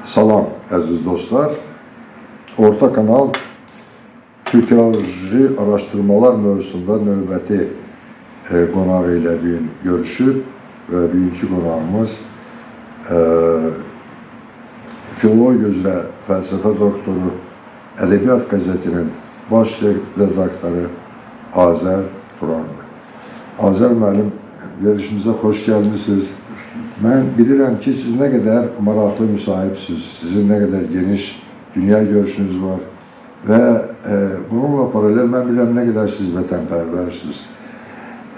Salam əziz dostlar. Orta Kanal Türkoloji araştırmalar mövzusunda növbəti qonağı ilə bugün görüşüb və bugünkü qonağımız filologiya üzrə fəlsəfə doktoru, Ədəbiyyat qəzetinin baş redaktoru Azər Turandır. Azər müəllim, verilişimizə xoş gəlmişsiniz. Mən bilirəm ki, siz nə qədər maraqlı müsahibsiniz, sizin nə qədər geniş dünya görüşünüz var və bununla paralel mən bilirəm nə qədər siz vətənpərvərsiniz.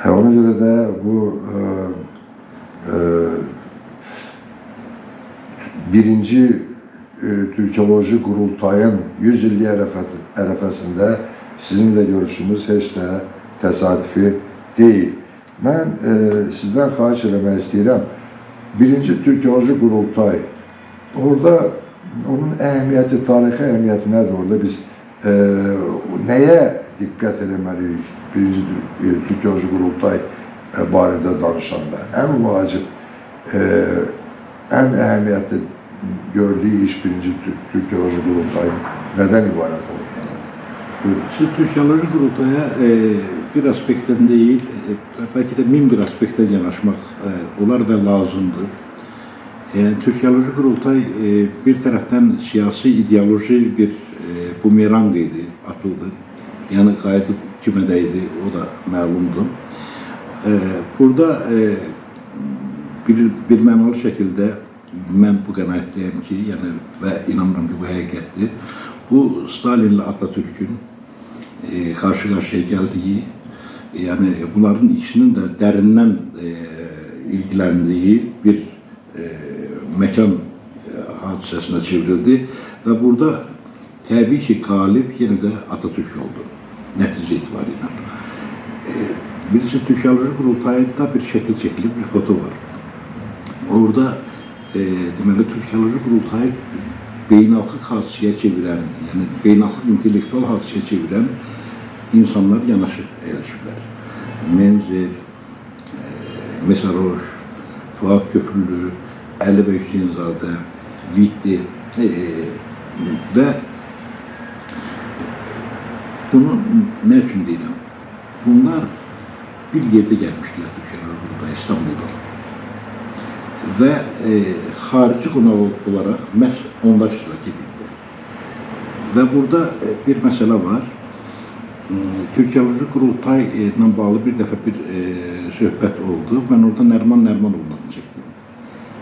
Ona görə də bu birinci Türkoloji Qurultayın 100 illik ərəfəsində sizinlə görüşümüz heç də təsadüfi deyil. Mən sizdən xahiş eləmək istəyirəm. Birinci Türkoloji Qurultay, orada onun əhəmiyyəti, tarixi əhəmiyyəti nədir? Orada biz nəyə diqqət eləməliyik birinci Türkoloji Qurultay barədə danışanda? Ən vacib, ən əhəmiyyətli gördüyü iş birinci Türkoloji Qurultay nədən ibarət olur? Siz Türkoloji Qurultaya bir aspektdən deyil, belki de min bir aspektdən yanaşmaq olar və lazımdır. Yani Türkoloji Qurultay bir tərəfdən siyasi ideoloji bir bumerang idi, atıldı. Yani qayıdıb kimə dəydi, o da məlumdur. Burada bir mənalı şəkildə mən bu qənaətdəyəm ki, yəni və inanıram ki, bu həqiqətdir. Bu Stalinlə Atatürk'ün karşı-karşıya geldiği, yani bunların ikisinin de derinden ilgilendiği bir mekan hadisesine çevrildi ve burada tabii ki galip yine de Atatürk oldu netice itibariyle. Birisi Türkoloji Qurultayında bir şekil çekilip bir foto var. Orada deməli Türkoloji Qurultayı beynəlxalq hadisəyə çevirən, yəni beynəlxalq intellektual hadisəyə çevirən insanlar yanaşıb əyləşiblər. Menzel, Mesaroş, Fuad Köprülü, Əli bəy Hüseynzadə, Vitti və bunu nə üçün deyirəm? Bunlar bir yerdə gəlmişdilər Türkoloji Qurultaya, İstanbul'da. Və xarici qonaq olaraq məhz onlar iştirak edirdi. Və burada bir məsələ var. Türkoloji Qurultay ilə bağlı bir dəfə bir söhbət oldu. Mən orada Nəriman Nərimanovun adını çəkdim.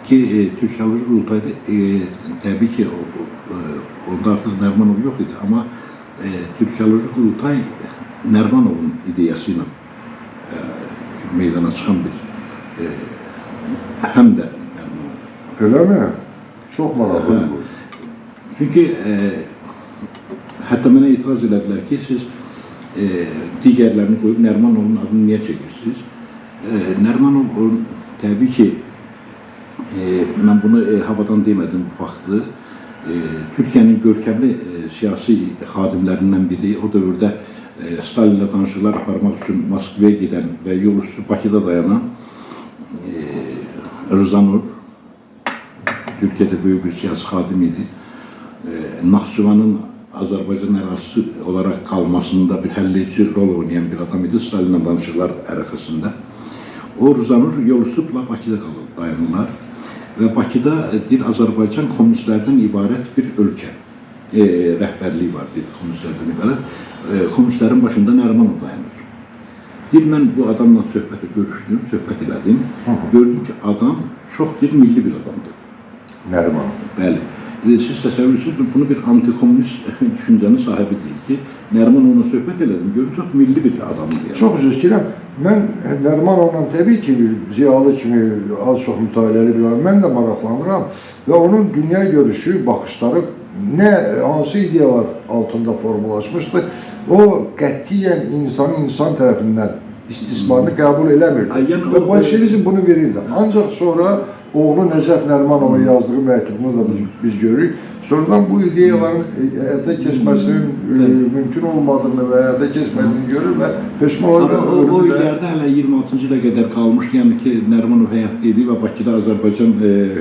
Ki Türkoloji Qurultayda təbii ki onda artıq Nərimanov yox idi, amma Türkoloji Qurultay Nərimanovun ideyası ilə meydana çıxan bir hem de öyle mi? Çok maraqlı bu. Çünkü hatta mənə itiraz elədilər ki, siz digərlərini qoyub Nərimanovun adını niyə çəkirsiniz? Nərimanov təbii ki, mən bunu havadan demədim, bu faktı. Türkiye'nin görkəmli siyasi xadimlərindən biri, o dövrdə Stalinlə danışıqlar aparmaq üçün Moskvaya gedən və yol üstü Bakıda dayanan Rıza Nur, Türkiye'de büyük bir siyasi xadim idi. Naxçıvanın Azərbaycan ərazisi olarak kalmasında bir həlləyici rol oynayan bir adam idi Stalinlə danışıqlar ərəfəsində. O Rıza Nur yol üstü Bakıda dayanırlar və Bakıda Azərbaycan komünistlərdən ibarət bir ölkə rəhbərliyi var, komünistlərdən ibarət. Komünistlərin başında Nərimanov dayanır. Mən bu adamla görüşdüm, söhbət elədim. Gördüm ki, adam çok milli bir adamdır. Nərimanov. Bəli. Siz təsəvvür edirsiniz, bunu bir antikomünist düşüncənin sahibi deyil ki, Nərimanovla söhbət elədim, gördüm çok milli bir adamdır. Çok üzr istəyirəm. Mən Nərimanovla təbii ki, ziyalı kimi az çox mütaliəli bir adam, mən də maraqlanıram və onun dünya görüşü, baxışları hansı ideyalar altında formulaşmışdı, o qətiyyən insan tərəfindən istismarını qəbul eləmirdi. Və Bolşevizm bunu verirdi. Ancaq sonra oğlu Nəcəf Nərimanova yazdığı məktubunu da biz görürük. Sonradan bu ideyaların həyata keçməsinin mümkün olmadığını və həyata keçmədiyini görür və peşman olur. Ama o illərdə hələ 26-cı ilə qədər qalmış, yəni ki, Nərimanov həyatda idi və Bakıda Azərbaycan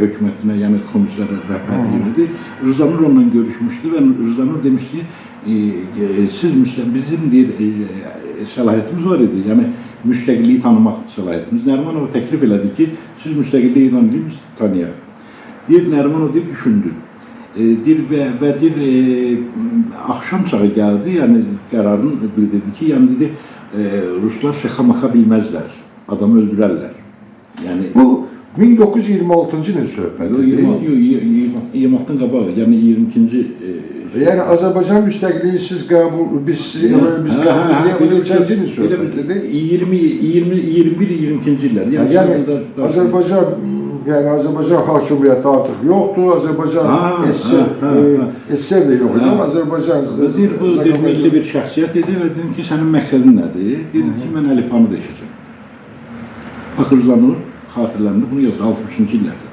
hökumətinə, yəni komissara rəhbərlik edirdi. Rıza Nur onunla görüşmüşdü və Rıza Nur demişdi ki, bizim bir səlahiyyətimiz var idi, yəni müstəqilliyi tanımaq səlahiyyətimiz. Nərimanov təklif elədi ki, siz müstəqilliyi ilan edin, biz tanıyaq. Deyir, Nərimanov deyib, düşündü. Axşam çağı gəldi, yəni qərarını bildirdi ki, yəni dedi, Ruslar şəxa-maxa bilməzlər, adamı öldürərlər. Yəni, bu 1926-cı il söhbətidir. 26-dan qabağı, yəni 22-ci Yəni Azərbaycan müstəqilliyi siz qəbul, biz qəbul edəcəyiniz söhbətidir. 21-22-ci illər. Yəni Azərbaycan, yəni Azərbaycan hakimiyyəti artıq yoxdur, Azərbaycan SSR də yox idi, amma Azərbaycan... Deyir, bu milli bir şəxsiyyət idi və dedim ki, sənin məqsədin nədir? Deyir ki, mən Əlipanı dəyişəcəm. Rıza Nur xatirlərində bunu yazır, 60-cı illərdə.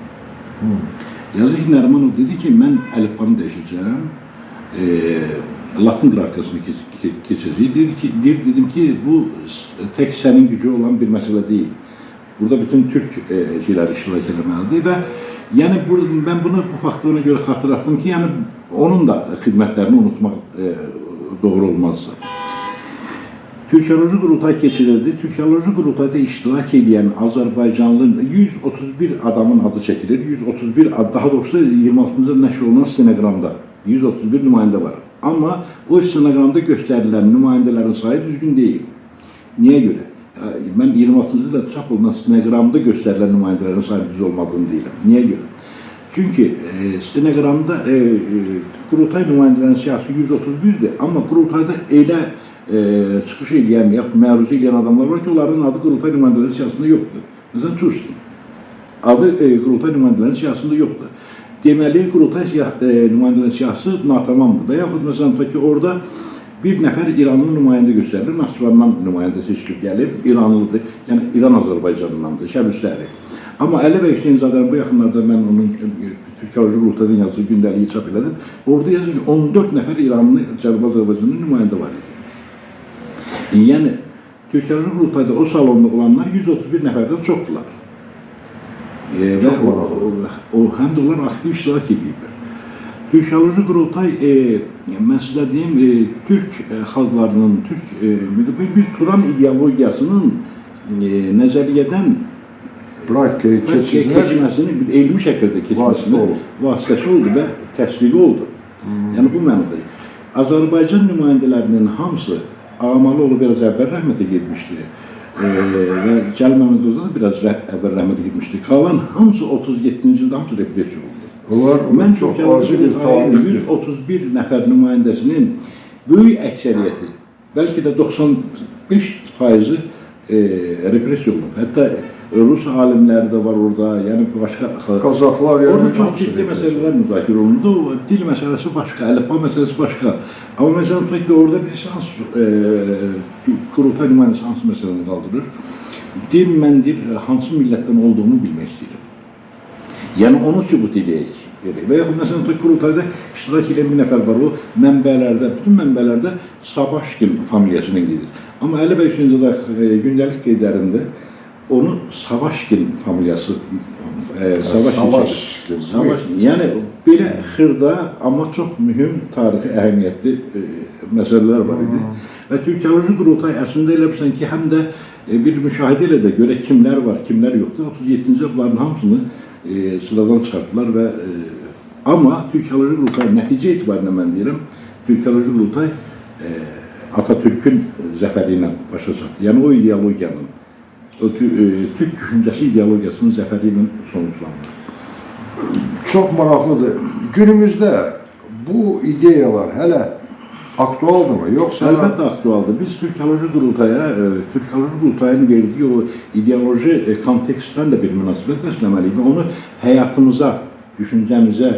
Yazır ki, Nərimanov dedi ki, mən Əlipanı dəyişəcəm, Latin qrafikasını keçəcək. Dedim ki, bu tək sənin gücü olan bir məsələ deyil. Burada bütün türk şeylər iştirak eləməlidir və yəni mən bunu bu faktı ona görə xatırlatdım ki, yəni onun da xidmətlərini unutmaq doğru olmazsa. Türkiyoloji qurultay keçirildi. Türkiyoloji qurultayda iştirak edən Azərbaycanlı 131 adamın adı çəkilir. 131 daha doğrusu 26-cı nəşr olunan stenoqramda 131 nümayəndə var. Amma o stenoqramda göstərilən nümayəndələrin sayı düzgün deyil. Niyə görə? Mən 26-cı ildə çap olunan stenoqramda göstərilən nümayəndələrin sayı düz olmadığını deyirəm. Niyə görə? Çünki stenoqramda qurultay nümayəndələrin siyasi 131-dir, amma qurultayda elə çıxış edən, yaxud məruzə edən adamlar var ki, onların adı qurultay nümayəndələrin siyasında yoxdur. Məsələn, Çursin. Adı qurultay nümayəndələrin siyasında yoxdur. Deməli, qurultay nümayəndələrin siyasi natamamdır. Və yaxud, məsələn, ki, orada bir nəfər İranlı nümayəndə göstərilir, Naxçıvandan nümayəndə seçilib gəlib, İranlıdır, yəni İran Azərbaycanındandır, Şəbüsləri. Amma Əli bəy Hüseynzadənin bu yaxınlarda mən onun Türkiyoloji qurultaydan yazdığı gündəliyi çap elədim. Orada yazır ki, 14 nəfər İranlı Cənubi Azərbaycanın nümayəndə var idi. Yəni, Türkiyoloji qurultayda o salonda olanlar 131 nəfərdən çoxdular. Və həm də onlar aktiv iştirak ediblər. Türkiyoloji qurultay, mən sizə deyim, Türk xalqlarının, bir Turan ideologiyasının nəzəriyyədən keçməsini, elmi şəkildə keçməsini vasitəsi oldu və təsdiqi oldu. Yəni, bu mənada. Azərbaycan nümayəndələrinin hamısı Ağamalı oğlu biraz əvvəl rəhmətə getmişdi və Cəlil Məmmədquluza da biraz əvvəl rəhmətə getmişdi. Qalan hamısı 37-ci ildə hamısı repressiya oldu. Mən Türkiyoloji qurultayın 131 nəfər nümayəndəsinin böyük əksəriyyəti, bəlkə də 95%-i repressiya olunub. Hətta Rus alimləri də var orada, yəni başqa... Qazaxlar, yəni... Orada çox ciddi məsələlər müzakirə olundu. Dil məsələsi başqa, əlifba məsələsi başqa. Amma məsələn, tutaq ki, orada bir qurultay nümayəndəsi hansı məsələni qaldırır? Dil, mən hansı millətdən olduğunu bilmək istəyirəm. Yəni, onu sübut edək. Və yaxud, məsələn, tutaq ki, qurultayda iştirak edən bir nəfər var, o mənbələrdə, bütün mənbələrdə Sabaşkin familiyasına gedir. Amma Əli bəy Hüseynzadə gündəlik qeydlərində onu Savaşkin familiyası, Savaşkin, yəni belə xırda, amma çox mühüm tarixi əhəmiyyətli məsələlər var idi. Və Türkiyoloji qurultay əslində elə bilirsən ki, həm də bir müşahidə ilə də görə kimlər var, kimlər yoxdur. 37-ci bunların hamısını sıradan çıxartdılar və amma Türkiyoloji qurultay nəticə etibarında mən deyirəm, Türkiyoloji qurultay Atatürk'ün zəfəri ilə başa çatdı. Yəni o ideologiyanın, o Türk düşüncəsi ideologiyasının zəfəri ilə sonuçlandı. Çox maraqlıdır. Günümüzdə bu ideyalar hələ aktualdırmı, yoxsa? Əlbəttə aktualdır. Biz Türkiyoloji qurultayın verdiyi o ideoloji kontekstdən də bir münasibət bəsləməliyik və onu həyatımıza, düşüncəmizə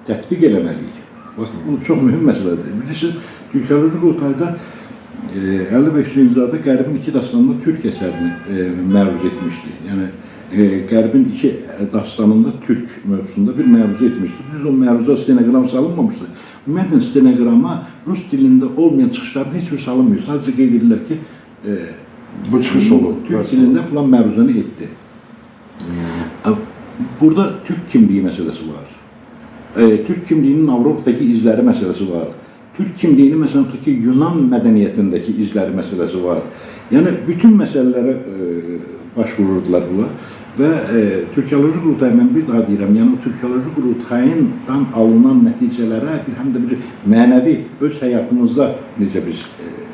tətbiq eləməliyik. Bu çox mühüm məsələdir. Bilirsiniz, Türkiyoloji qurultayda Əli bəy Hüseynzadə Qərbin iki dastanında Türk əsərini məruz etmişdi. Yəni, Qərbin iki dastanında Türk mövzusunda bir məruzə etmişdi. Düz o məruzə stenoqram salınmamışdı. Ümumiyyətlə stenoqrama rus dilində olmayan çıxışların heç bir salınmıyor. Sadəcə qeyd edirlər ki, Bu çıxış olub. Türk dilində filan məruzəni etdi. Burada Türk kimliyi məsələsi var. Türk kimliyinin Avropadakı izləri məsələsi var. Türk kimliyinin məsələn ki, Yunan mədəniyyətindəki izləri məsələsi var. Yəni bütün məsələlərə başvururdular bunlar və Türkoloji qurultay, mən bir daha deyirəm, yəni o Türkoloji qurultayından alınan nəticələrə bir həm də bir mənəvi öz həyatımızda necə biz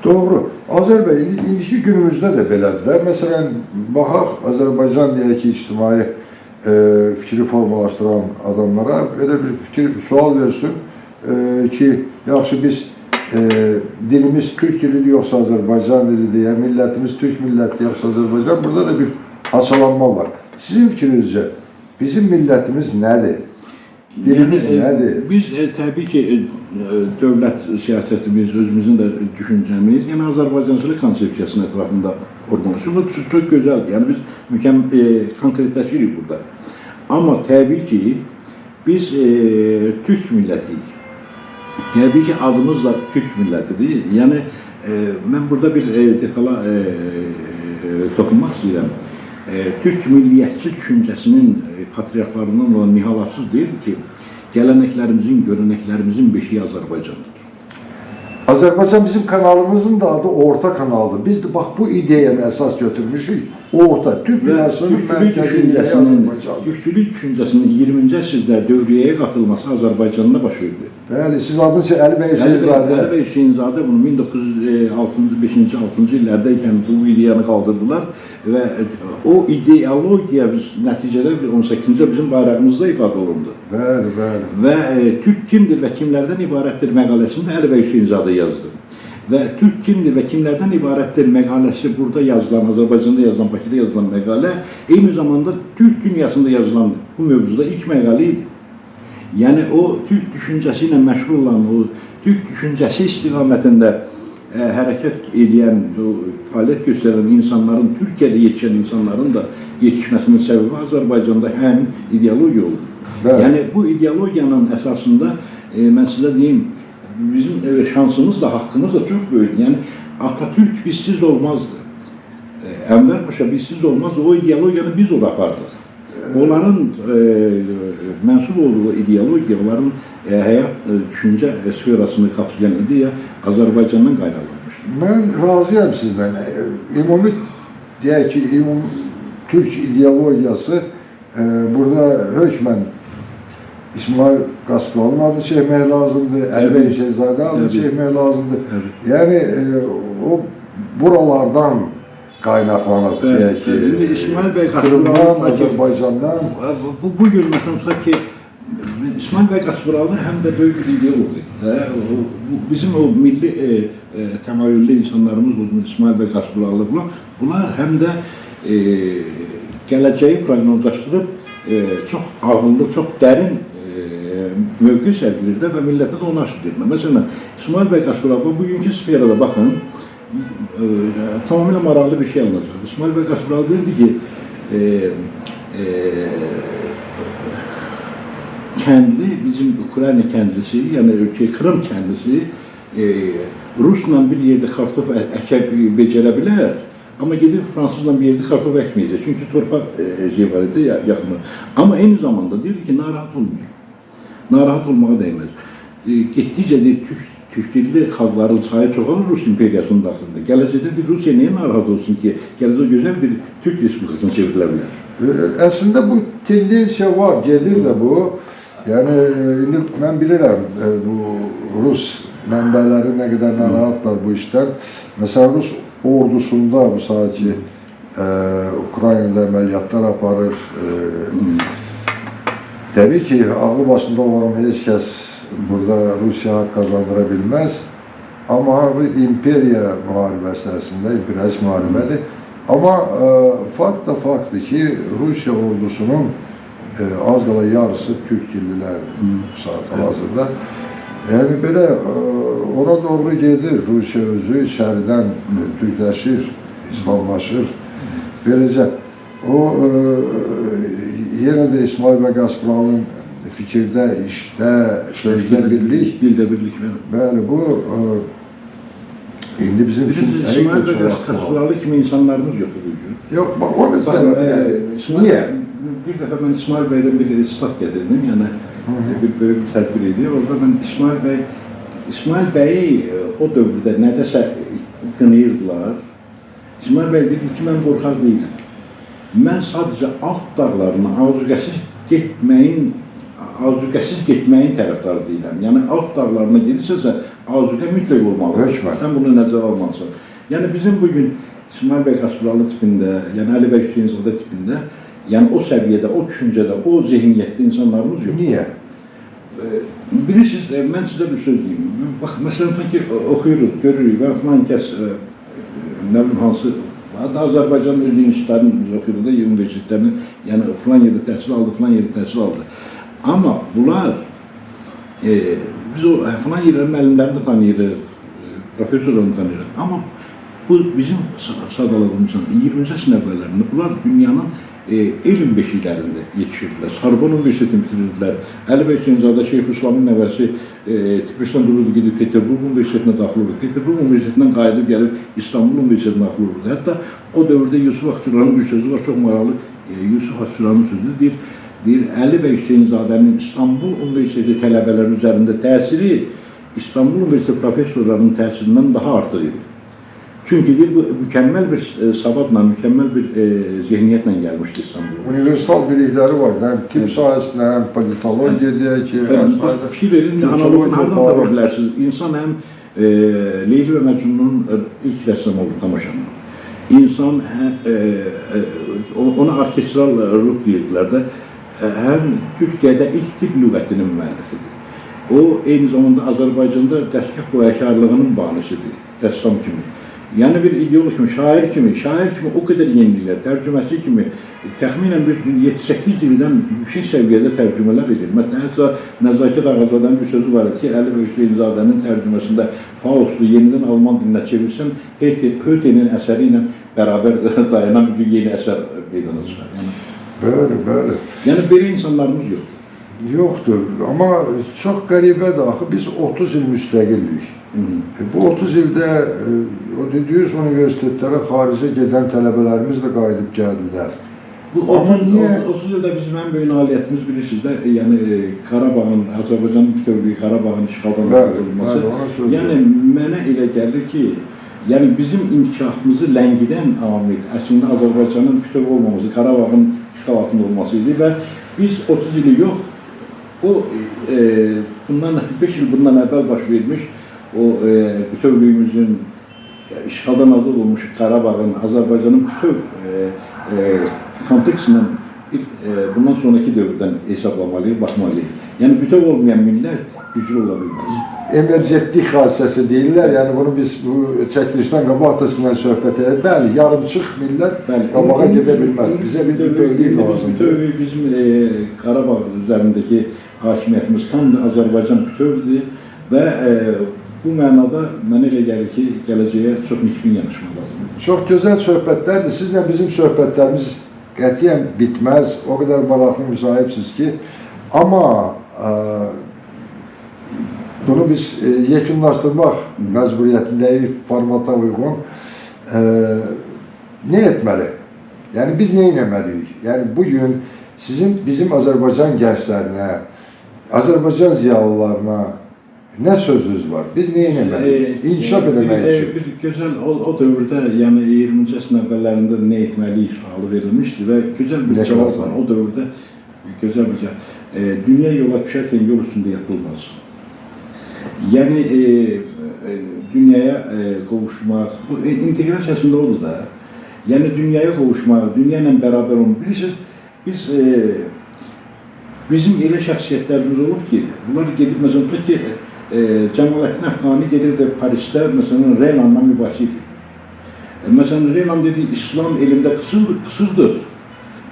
Doğru. Azər bəy, indiki günümüzdə də belədir. Məsələn, baxaq Azərbaycan deyək ki, ictimai fikri formalaşdıran adamlara belə bir sual versin ki, yaxşı biz dilimiz Türk dilidir yoxsa Azərbaycan dilidir, yəni millətimiz Türk milləti yoxsa Azərbaycan, burada da bir haçalanma var. Sizin fikrinizcə bizim millətimiz nədir? Dilimiz nədir? Biz təbii ki, dövlət siyasətimiz, özümüzün də düşüncəmiz, yəni Azərbaycancılıq konsepsiyasının ətrafında formalaşır. Bu çox gözəldir. Yəni biz konkretləşirik burada. Amma təbii ki, biz Türk millətiyik. Təbii ki, adımız da Türk millətidir. Yəni mən burada bir detala toxunmaq istəyirəm. Türk milliyyətçi düşüncəsinin patriarxlarından olan Nihal Atsız deyir ki, gələnəklərimizin, görənəklərimizin beşiği Azərbaycandır. Azərbaycan bizim kanalımızın da adı Orta kanaldır. Biz de bax bu ideyanı əsas götürmüşük. Orta, Türk dünyasının mərkəzi Azərbaycandır. Türkçülük düşüncəsinin 20-ci əsrdə dövriyyəyə qatılması Azərbaycanda baş verdi. Bəli, siz adınız Əli bəy Hüseynzadə. Əli bəy Hüseynzadə bunu 1905-ci, 6-cı illərdə ikən bu ideyanı qaldırdılar və o ideologiya biz nəticədə 18-ci bizim bayrağımızda ifadə olundu. Bəli, bəli. Və Türk kimdir və kimlərdən ibarətdir məqaləsində Əli bəy Hüseynzadə yazdı. Və Türk kimdir və kimlərdən ibarətdir məqaləsi burada yazılan, Azərbaycanda yazılan, Bakıda yazılan məqalə eyni zamanda Türk dünyasında yazılan bu mövzuda ilk məqalə idi. Yəni o Türk düşüncəsi ilə məşğul olan, o Türk düşüncəsi istiqamətində hərəkət edən, fəaliyyət göstərən insanların, Türkiyədə yetişən insanların da yetişməsinin səbəbi Azərbaycanda həm ideologiya oldu. Bəli. Yəni bu ideologiyanın əsasında mən sizə deyim, bizim şansımız da, haqqımız da çox böyükdür. Yəni Atatürk bizsiz olmazdı. Ənvər Paşa bizsiz olmazdı. O ideologiyanı biz ora apardıq. Onların mənsub olduğu ideologiya, onların həyat düşüncə sferasını qapsayan ideya Azərbaycandan qaynaqlanmışdır. Mən razıyam sizlə. Ümumi deyək ki, Türk ideologiyası burada hökmən İsmail Qaspılalın adını çəkmək lazımdır, Əli bəy Hüseynzadə adını çəkmək lazımdır. Yəni o buralardan qaynaqlanıb deyək ki, İsmail bəy Qırımdan, Azərbaycandan. Bugün məsələn ki, İsmail bəy Qaspıralı həm də böyük bir ideolog idi. Bizim o milli təmayüllü insanlarımız olsun, İsmail bəy Qaspıralı bunlar həm də gələcəyi proqnozlaşdırıb çox ağıllı, çox dərin mövqe sərgilirdi və millətə də onu aşırırdı. Məsələn, İsmail bəy Qaspıralı bugünkü sferada baxın, tamamilə maraqlı bir şey alınacaq. İsmail bəy Qaspıralı deyirdi ki, kəndli, bizim Ukrayna kəndlisi, yəni Krım kəndlisi Rusla bir yerdə kartof əkə becərə bilər, amma gedib Fransızla bir yerdə kartof əkməyəcək. Çünki torpaq var idi yaxını. Amma eyni zamanda deyir ki, narahat olmuyor. Narahat olmağa dəyməz. Getdikcə deyir, Türk dilli xalqların sayı çoxalır Rus imperiyasının daxilində. Gələcəkdə deyir, Rusiya niyə narahat olsun ki, gələcəkdə gözəl bir Türk Respublikasına çevrilə bilər? Əslində bu tendensiya var, gedir də bu. Yəni, indi mən bilirəm, bu Rus mənbələri nə qədər narahatlar bu işdən. Məsələn, Rus ordusunda bu saat ki, Ukraynada əməliyyatlar aparır. Təbii ki, ağlı başında olan heç kəs burada Rusiya haqq kazandıra bilməz. Amma bir imperiya müharibəsi əslində, imperialist müharibədir. Amma fakt da faktdır ki, Rusiya ordusunun az qala yarısı Türk dillilərdir bu saat hal-hazırda. Yəni belə ona doğru gedir. Rusiya özü içəridən türkləşir, İslamlaşır. Beləcə. O yenə də İsmail bəy Qaspıranın fikirdə, işdə, sözdə birlik. Dildə birlik. Bəli, bu indi bizim üçün İsmail bəy Qaspıralı kimi insanlarımız yox bugün. Yox, bax, o məsələ. Niyə? Bir dəfə mən İsmail bəydən bir stat gətirdim, yəni bir böyük bir tədbir idi. Orada mən İsmail bəyi o dövrdə nədəsə qınayırdılar. İsmail bəy dedi ki, mən qorxaq deyiləm. Mən sadəcə alt dağlarına azuqəsiz getməyin tərəfdarı deyiləm. Yəni alt dağlarına gedirsənsə, azuqə mütləq olmalıdır. Sən bunu nəzərə almalısan. Yəni bizim bugün İsmail bəy Qaspıralı tipində, yəni Əli bəy Hüseynzadə tipində, yəni o səviyyədə, o düşüncədə, o zehniyyətdə insanlarımız yox. Niyə? Bilirsiniz, mən sizə bir söz deyim. Bax, məsələn ki, oxuyuruq, görürük və filan kəs, nə bilim, hansı, hatta Azərbaycanın öz institutlarını biz oxuyuruq da, universitetlərini, yəni filan yerdə təhsil aldı, filan yerdə təhsil aldı. Amma bunlar, biz o filan yerlərin müəllimlərini tanıyırıq, professorlarını tanıyırıq. Amma bu bizim sadaladığımızın 20-ci əsrin əvvəllərində bunlar dünyanın elm beşiklərində yetişirdilər. Sorbonne Universitetini bitirdilər. Əli bəy Hüseynzadə Şeyxülislamın nəvəsi Tiflisdən dururdu, gedib Peterburq Universitetinə daxil olurdu. Peterburq Universitetindən qayıdıb gəlib İstanbul Universitetinə daxil olurdu. Hətta o dövrdə Yusuf Akçuranın bir sözü var, çox maraqlı. Yusuf Akçuranın sözüdür. Deyir, Əli bəy Hüseynzadənin İstanbul Universiteti tələbələri üzərində təsiri İstanbul Universiteti professorlarının təsirindən daha artıq idi. Çünki bu mükəmməl bir savadla, mükəmməl bir zehniyyətlə gəlmişdi İstanbul'a. Universal bilikləri var. Həm tip sahəsində, həm politologiya deyək ki, fikir verin, analoqunu hardan tapa bilərsiniz? İnsan həm Leyli və Məcnunun ilk rəssamı olur, tamaşanın. İnsan, ona orkestral ruh deyirdilər də, həm Türkiyədə ilk tip lüğətinin müəllifidir. O, eyni zamanda Azərbaycanda dəstgah boyakarlığının banisidir, rəssam kimi. Yəni bir ideolog kimi, şair kimi o qədər yeniliklər, tərcüməsi kimi təxminən bir 7-8 ildən yüksək səviyyədə tərcümələr edir. Məsələn, hətta Nəzakət Ağazadənin bir sözü var ki, Əli bəy Hüseynzadənin tərcüməsində Faustu yenidən Alman dilinə çevirsən, Hötenin əsəri ilə bərabər dayanan bir yeni əsər meydana çıxar. Bəli. Yəni belə insanlarımız yox. Yoxdur, amma çox qəribədir axı, biz 30 il müstəqillik. Bu 30 ildə o dediyiniz universitetlərə xaricə gedən tələbələrimiz də qayıdıb gəldilər. Bu 30 ildə bizim ən böyük nailiyyətimiz bilirsiniz də, yəni Qarabağın, Azərbaycanın bütövlüyü, Qarabağın işğaldan olması. Yəni mənə elə gəlir ki, yəni bizim inkişafımızı ləngidən amil əslində Azərbaycanın bütöv olmaması, Qarabağın işğal altında olması idi və biz 30 ili yox, o bundan 5 il bundan əvvəl baş vermiş o bütövlüyümüzün işğaldan azad olmuş Qarabağın, Azərbaycanın bütöv kontekstindən bundan sonraki dövrdən hesablamalıyıq, baxmalıyıq. Yəni bütöv olmayan millət güclü ola bilməz. Emercentlik hadisəsi deyirlər, yəni bunu biz bu çəkilişdən qabaq atasından söhbət edir. Bəli, yarımçıq millət qabağa gedə bilməz. Bizə bir bütövlük lazımdır. Bütövlük bizim Qarabağ üzərindəki hakimiyyətimiz tamdır, Azərbaycan bütövdür və bu mənada mənə elə gəlir ki, gələcəyə çox nikbin yanaşmaq lazımdır. Çox gözəl söhbətlərdir. Sizlə bizim söhbətlərimiz qətiyyən bitməz. O qədər maraqlı müsahibsiniz ki. Amma bunu biz yekunlaşdırmaq məcburiyyətindəyik formata uyğun. Nə etməli? Yəni biz nə etməliyik? Yəni bugün bizim Azərbaycan gənclərinə, Azərbaycan ziyalılarına nə sözünüz var? Biz nə etməliyik? İnkişaf eləmək üçün. Bir gözəl o dövrdə, yəni 20-ci əsrin əvvəllərində nə etməliyik sualı verilmişdi və gözəl bir cavab var. O dövrdə gözəl bir cavab. Dünya yola düşərkən yol üstündə yatılmaz. Yəni dünyaya qovuşmaq, bu inteqrasiyasında odur da. Yəni dünyaya qovuşmaq, dünya ilə bərabər olmaq. Bilirsiniz, bizim elə şəxsiyyətlərimiz olub ki, bunlar gedib, məsələn, ki, Cəmaləddin Əfqani gelirdi Parisdə, məsələn, Renanla mübahisə edir. Məsələn, Renan dedi, İslam elmdə qısırdır.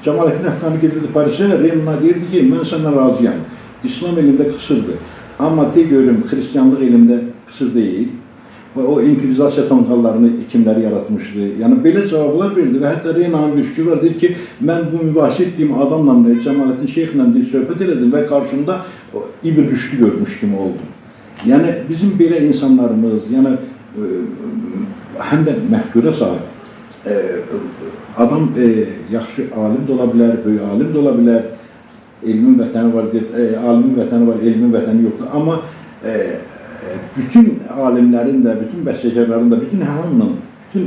Cəmaləddin Əfqani gelirdi Parisdə, Renan'a deyirdi ki, mən səndən razıyam. İslam elmdə qısırdır. Amma de görüm, xristiyanlıq elmdə qısır deyil. o inkvizasiya tonqallarını kimləri yaratmışdı? Yəni belə cavablar verdi və hətta Reynanın bir fikri var, deyir ki, mən bu mübahisə etdiyim adamla, Cəmaləddin Şeyxlə söhbət elədim və qarşımda İbn Rüşdü görmüş kimi oldum. Yəni bizim belə insanlarımız, yəni həm də məhkürə sahib adam yaxşı alim də ola bilər, böyük alim də ola bilər, elmin vətəni var, alimin vətəni var, elmin vətəni yoxdur. Amma bütün alimlərin də, bütün bəstəkarların da, bütün hamının, bütün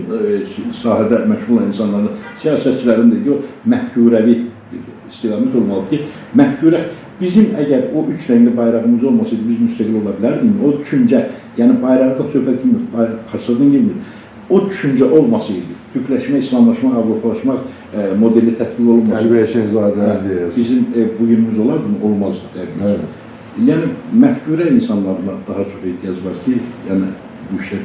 sahədə məşğul olan insanların, siyasətçilərin də məhkürəvi bir istiqamət olmalıdır ki, məhkürə bizim əgər o üç rəngli bayrağımız olmasaydı biz müstəqil ola bilərdikmi? O düşüncə, yəni bayraqdan söhbət etmir, parçadan gelmir. O düşüncə olmasaydı, Türkləşmə, İslamlaşmaq, Avropalaşmaq modeli tətbiq olunmasaydı, bizim bugünümüz olardı mı? Olmazdı təbii ki. Yəni məhkürə insanlarına daha çox ehtiyac var ki, yəni bu işlər